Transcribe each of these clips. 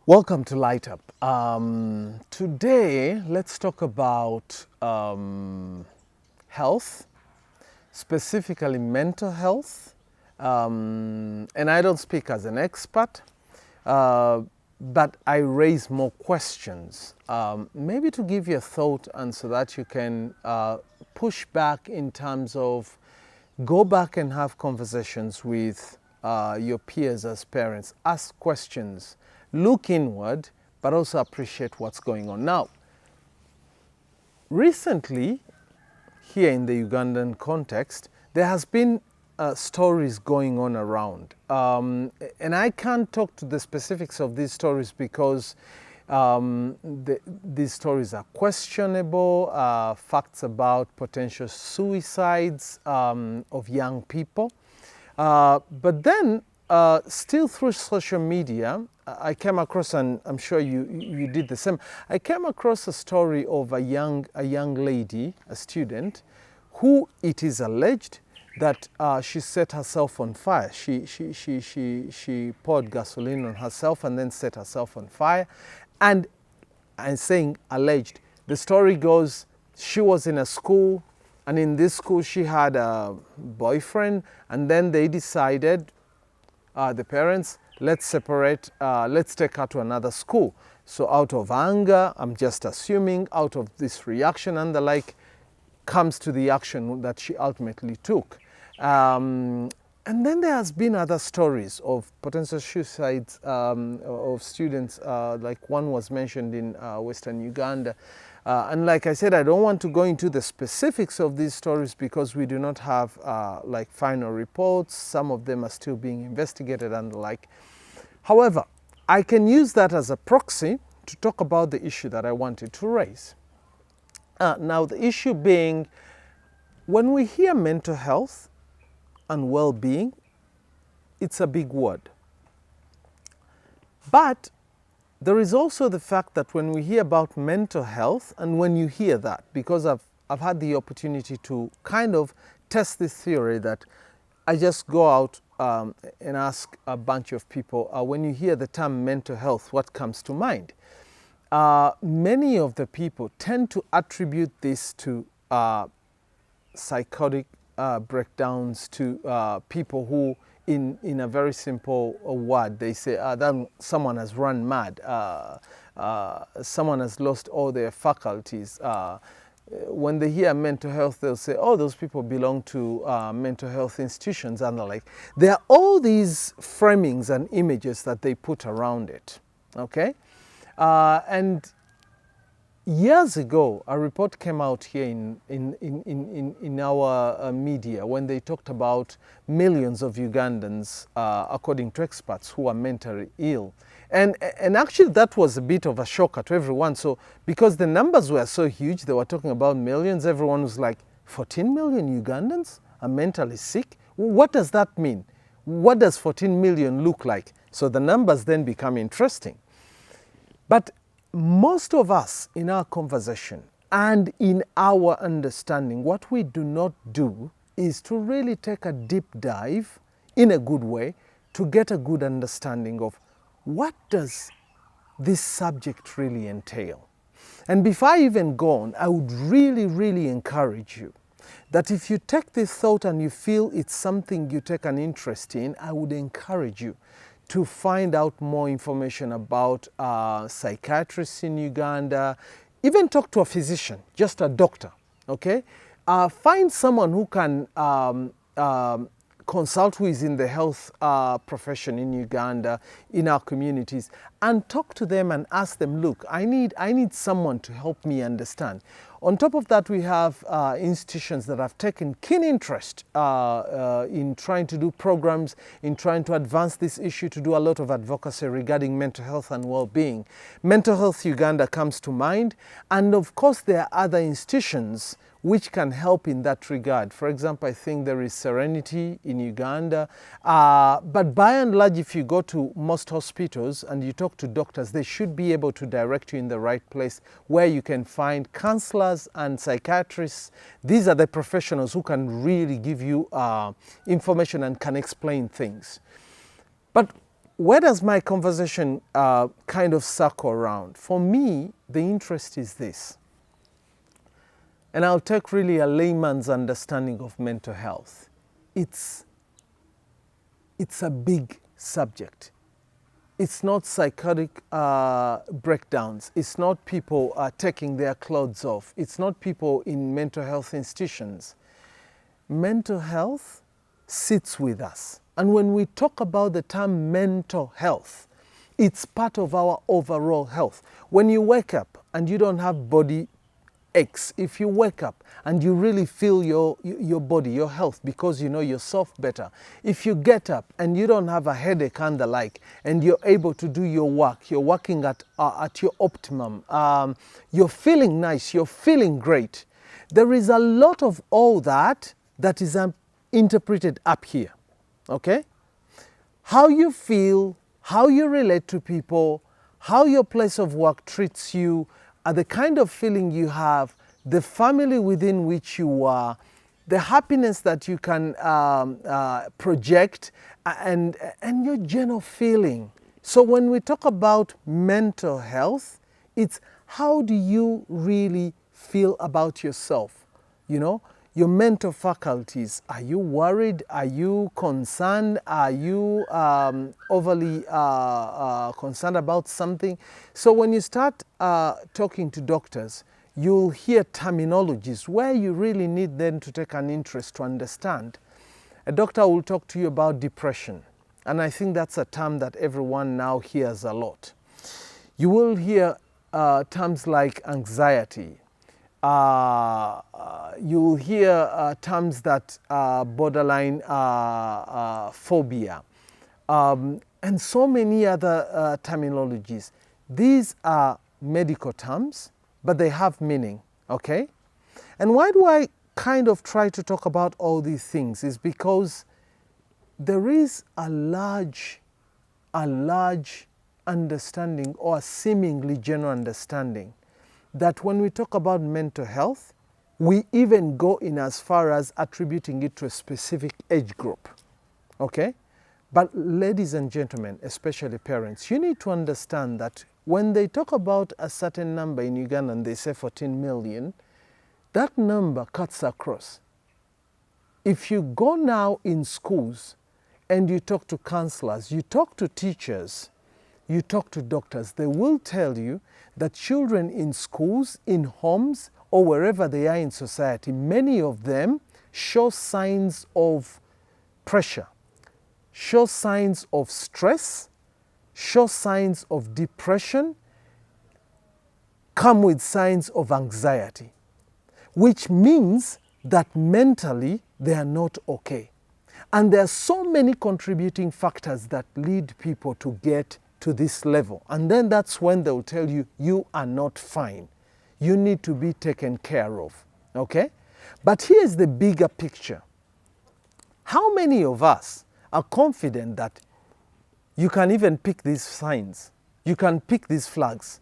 Welcome to Lightup. Today, let's talk about health, specifically mental health. And I don't speak as an expert, but I raise more questions, maybe to give you a thought and so that you can push back in terms of go back and have conversations with your peers as parents, ask questions, look inward, but also appreciate what's going on. Now, recently, here in the Ugandan context, there has been stories going on around. And I can't talk to the specifics of these stories because these stories are questionable, facts about potential suicides of young people. But then, still through social media, I came across, and I'm sure you did the same, I came across a story of a young lady, a student, who it is alleged that she set herself on fire. She poured gasoline on herself and then set herself on fire. And I'm saying alleged. The story goes, she was in a school, and in this school she had a boyfriend, and then they decided, the parents, let's separate, let's take her to another school. So out of anger, I'm just assuming, out of this reaction and the like, comes to the action that she ultimately took. And then there has been other stories of potential suicides of students, like one was mentioned in Western Uganda. And like I said, I don't want to go into the specifics of these stories because we do not have like final reports. Some of them are still being investigated and the like. However, I can use that as a proxy to talk about the issue that I wanted to raise. Now, the issue being, when we hear mental health and well-being, it's a big word. But there is also the fact that when we hear about mental health, and when you hear that, because I've had the opportunity to kind of test this theory that I just go out and ask a bunch of people, when you hear the term mental health, what comes to mind? Many of the people tend to attribute this to psychotic breakdowns, to people who, in a very simple word, they say that someone has run mad, someone has lost all their faculties. When they hear mental health, they'll say, oh, those people belong to mental health institutions and the like. There are all these framings and images that they put around it, okay? And years ago, a report came out here in our media when they talked about millions of Ugandans, according to experts, who are mentally ill. And actually that was a bit of a shocker to everyone. So because the numbers were so huge, they were talking about millions, everyone was like, 14 million Ugandans are mentally sick? What does that mean? What does 14 million look like? So the numbers then become interesting. But most of us in our conversation and in our understanding, what we do not do is to really take a deep dive in a good way to get a good understanding of what does this subject really entail. And before I even go on, I would really encourage you that if you take this thought and you feel it's something you take an interest in, I would encourage you to find out more information about psychiatrists in Uganda. Even talk to a physician, just a doctor, okay? Find someone who can consult, who is in the health profession in Uganda, in our communities, and talk to them and ask them, look, I need someone to help me understand. On top of that, we have institutions that have taken keen interest in trying to do programs, in trying to advance this issue, to do a lot of advocacy regarding mental health and well-being. Mental Health Uganda comes to mind, and of course there are other institutions which can help in that regard. For example, I think there is Serenity in Uganda, but by and large, if you go to most hospitals and you talk to doctors, they should be able to direct you in the right place where you can find counselors and psychiatrists. These are the professionals who can really give you information and can explain things. But where does my conversation kind of circle around? For me, the interest is this. And I'll take really a layman's understanding of mental health. It's a big subject. It's not psychotic breakdowns. It's not people taking their clothes off. It's not people in mental health institutions. Mental health sits with us. And when we talk about the term mental health, it's part of our overall health. When you wake up and you don't have body aches, if you wake up and you really feel your body, your health, because you know yourself better, if you get up and you don't have a headache and the like, and you're able to do your work, you're working at your optimum, you're feeling nice, you're feeling great, there is a lot of all that is interpreted up here, okay? How you feel, how you relate to people, how your place of work treats you, the kind of feeling you have, the family within which you are, the happiness that you can project, and your general feeling. So when we talk about mental health, it's how do you really feel about yourself? You know, your mental faculties. Are you worried? Are you concerned? Are you overly concerned about something? So when you start talking to doctors, you'll hear terminologies where you really need them to take an interest to understand. A doctor will talk to you about depression, and I think that's a term that everyone now hears a lot. You will hear terms like anxiety. You'll hear terms that borderline phobia, and so many other terminologies. These are medical terms, but they have meaning, okay? And why do I kind of try to talk about all these things is because there is a large understanding, or a seemingly general understanding, that when we talk about mental health, we even go in as far as attributing it to a specific age group, okay? But ladies and gentlemen, especially parents, you need to understand that when they talk about a certain number in Uganda and they say 14 million, that number cuts across. If you go now in schools and you talk to counselors, you talk to teachers, you talk to doctors, they will tell you that children in schools, in homes, or wherever they are in society, many of them show signs of pressure, show signs of stress, show signs of depression, come with signs of anxiety, which means that mentally they are not okay. And there are so many contributing factors that lead people to get to this level. And then that's when they'll tell you, you are not fine. You need to be taken care of, okay? But here's the bigger picture. How many of us are confident that you can even pick these signs? You can pick these flags.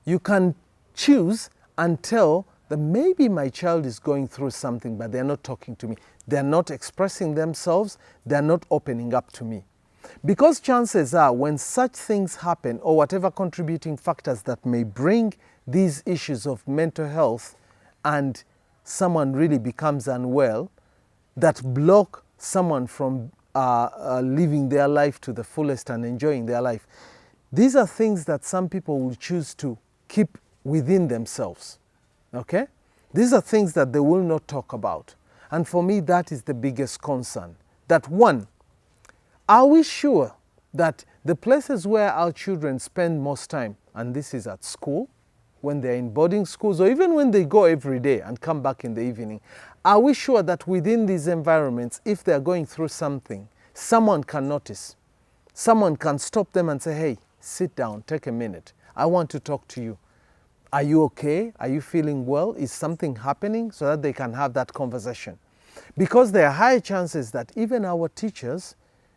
You can choose and tell that maybe my child is going through something, but they're not talking to me. They're not expressing themselves. They're not opening up to me. Because chances are when such things happen, or whatever contributing factors that may bring these issues of mental health, and someone really becomes unwell, that block someone from living their life to the fullest and enjoying their life. These are things that some people will choose to keep within themselves, okay? These are things that they will not talk about. And for me, that is the biggest concern. That one, are we sure that the places where our children spend most time, and this is at school, when they're in boarding schools, or even when they go every day and come back in the evening, are we sure that within these environments, if they're going through something, someone can notice, someone can stop them and say, hey, sit down, take a minute, I want to talk to you. Are you okay? Are you feeling well? Is something happening? So that they can have that conversation. Because there are high chances that even our teachers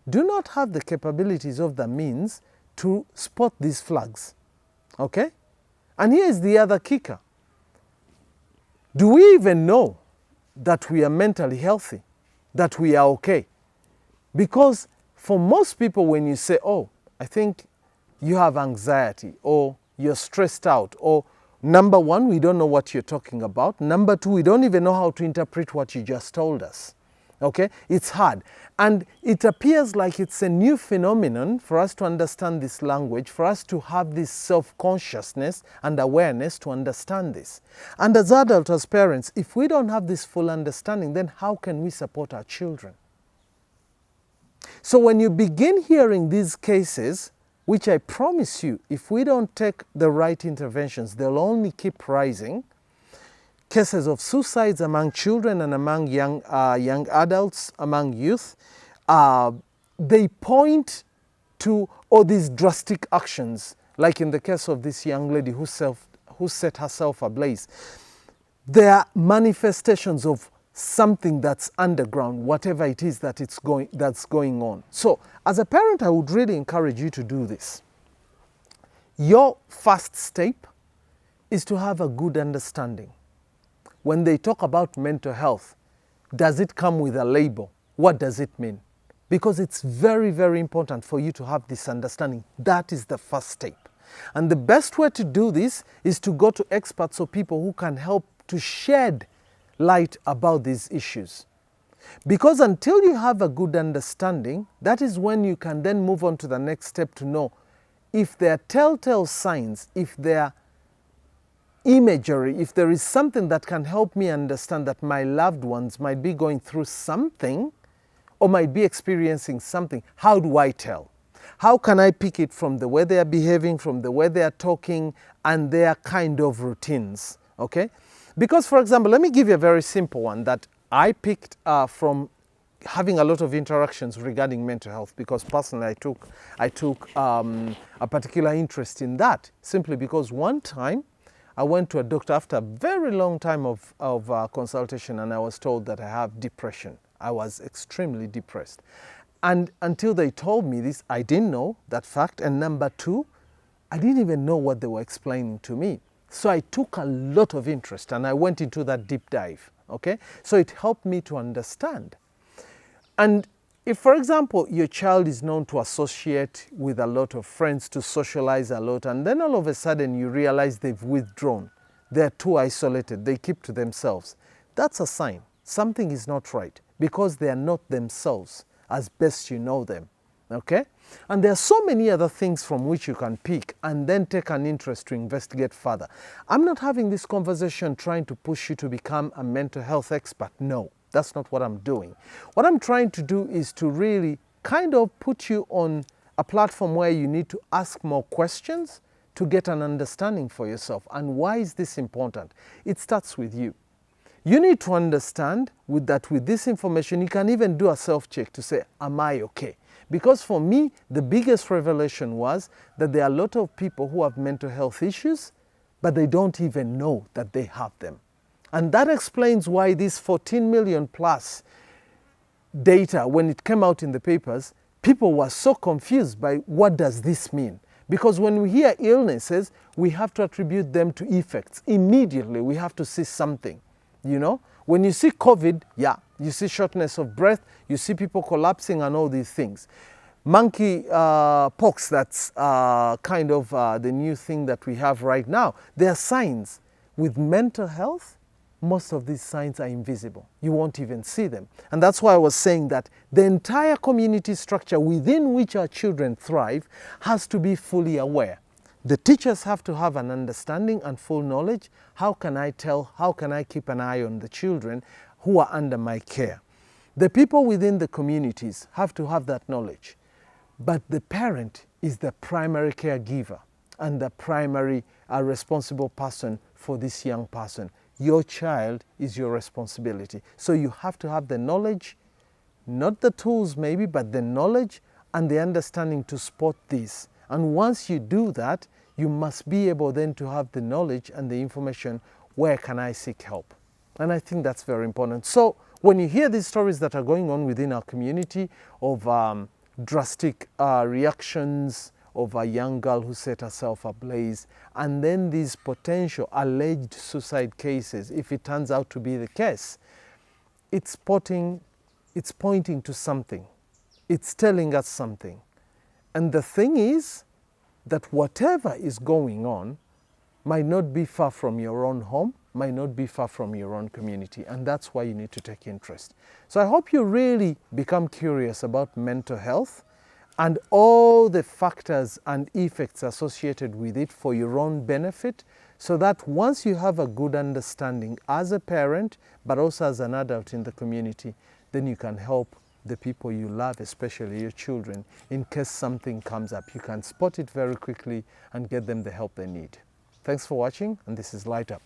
do not have the capabilities of the means to spot these flags, okay? And here's the other kicker. Do we even know that we are mentally healthy, that we are okay? Because for most people, when you say, oh, I think you have anxiety, or you're stressed out, or number one, we don't know what you're talking about. Number two, we don't even know how to interpret what you just told us. Okay? It's hard. And it appears like it's a new phenomenon for us to understand this language, for us to have this self-consciousness and awareness to understand this. And as adults, as parents, if we don't have this full understanding, then how can we support our children? So when you begin hearing these cases, which I promise you, if we don't take the right interventions, they'll only keep rising. Cases of suicides among children and among young adults, among youth, they point to all these drastic actions, like in the case of this young lady who set herself ablaze. They are manifestations of something that's underground, whatever it is that's going on. So, as a parent, I would really encourage you to do this. Your first step is to have a good understanding. When they talk about mental health, does it come with a label? What does it mean? Because it's very, very important for you to have this understanding. That is the first step. And the best way to do this is to go to experts or people who can help to shed light about these issues. Because until you have a good understanding, that is when you can then move on to the next step to know if there are telltale signs, if there are imagery, if there is something that can help me understand that my loved ones might be going through something or might be experiencing something. How do I tell? How can I pick it from the way they are behaving, from the way they are talking, and their kind of routines? Okay? Because, for example, let me give you a very simple one that I picked from having a lot of interactions regarding mental health, because personally I took a particular interest in that, simply because one time I went to a doctor after a very long time of consultation, and I was told that I have depression. I was extremely depressed. And until they told me this, I didn't know that fact. And number two, I didn't even know what they were explaining to me. So I took a lot of interest and I went into that deep dive. Okay? So it helped me to understand. And if, for example, your child is known to associate with a lot of friends, to socialize a lot, and then all of a sudden you realize they've withdrawn, they're too isolated, they keep to themselves, that's a sign something is not right, because they are not themselves as best you know them. Okay? And there are so many other things from which you can pick and then take an interest to investigate further. I'm not having this conversation trying to push you to become a mental health expert. No. That's not what I'm doing. What I'm trying to do is to really kind of put you on a platform where you need to ask more questions to get an understanding for yourself. And why is this important? It starts with you. You need to understand with this information, you can even do a self-check to say, am I okay? Because for me, the biggest revelation was that there are a lot of people who have mental health issues, but they don't even know that they have them. And that explains why this 14 million plus data, when it came out in the papers, people were so confused by what does this mean? Because when we hear illnesses, we have to attribute them to effects. Immediately, we have to see something, you know? When you see COVID, yeah, you see shortness of breath, you see people collapsing and all these things. Monkey pox, that's kind of the new thing that we have right now. There are signs. With mental health, most of these signs are invisible. You won't even see them. And that's why I was saying that the entire community structure within which our children thrive has to be fully aware. The teachers have to have an understanding and full knowledge. How can I tell, how can I keep an eye on the children who are under my care? The people within the communities have to have that knowledge. But the parent is the primary caregiver and the primary responsible person for this young person. Your child is your responsibility. So you have to have the knowledge, not the tools maybe, but the knowledge and the understanding to spot this. And once you do that, you must be able then to have the knowledge and the information, where can I seek help? And I think that's very important. So when you hear these stories that are going on within our community of drastic reactions, of a young girl who set herself ablaze, and then these potential alleged suicide cases, if it turns out to be the case, it's pointing to something. It's telling us something. And the thing is that whatever is going on might not be far from your own home, might not be far from your own community, and that's why you need to take interest. So I hope you really become curious about mental health and all the factors and effects associated with it for your own benefit, so that once you have a good understanding as a parent, but also as an adult in the community, then you can help the people you love, especially your children. In case something comes up, you can spot it very quickly and get them the help they need. Thanks for watching, and this is Light Up.